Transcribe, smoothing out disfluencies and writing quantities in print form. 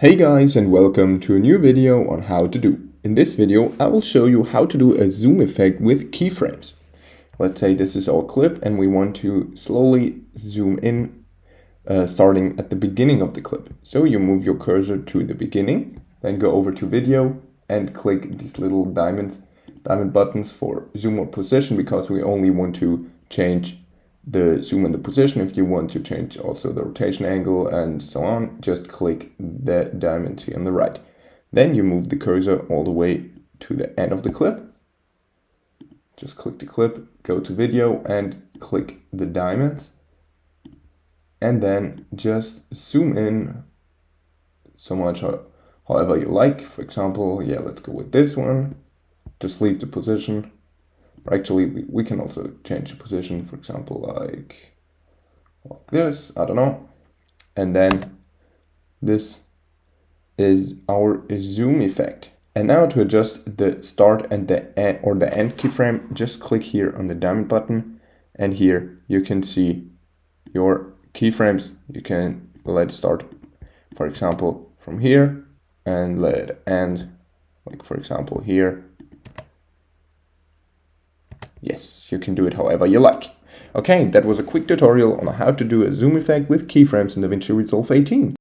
Hey guys, and welcome to a new video on how to do. In this video I will show you how to do a zoom effect with keyframes. Let's say this is our clip and we want to slowly zoom in starting at the beginning of the clip. So you move your cursor to the beginning, then go over to video and click these little diamond buttons for zoom or position, because we only want to change the zoom and the position. If you want to change also the rotation angle and so on, just click the diamond here on the right. Then you move the cursor all the way to the end of the clip. Just click the clip, go to video and click the diamonds. And then just zoom in so much however you like. For example, yeah, let's go with this one. Just leave the position. Actually, we can also change the position, for example, like this, I don't know. And then this is our zoom effect. And now to adjust the start and the end or the end keyframe, just click here on the diamond button, and here you can see your keyframes. You can let it start, for example, from here, and let it end, like for example here. Yes, you can do it however you like. Okay, that was a quick tutorial on how to do a zoom effect with keyframes in DaVinci Resolve 18.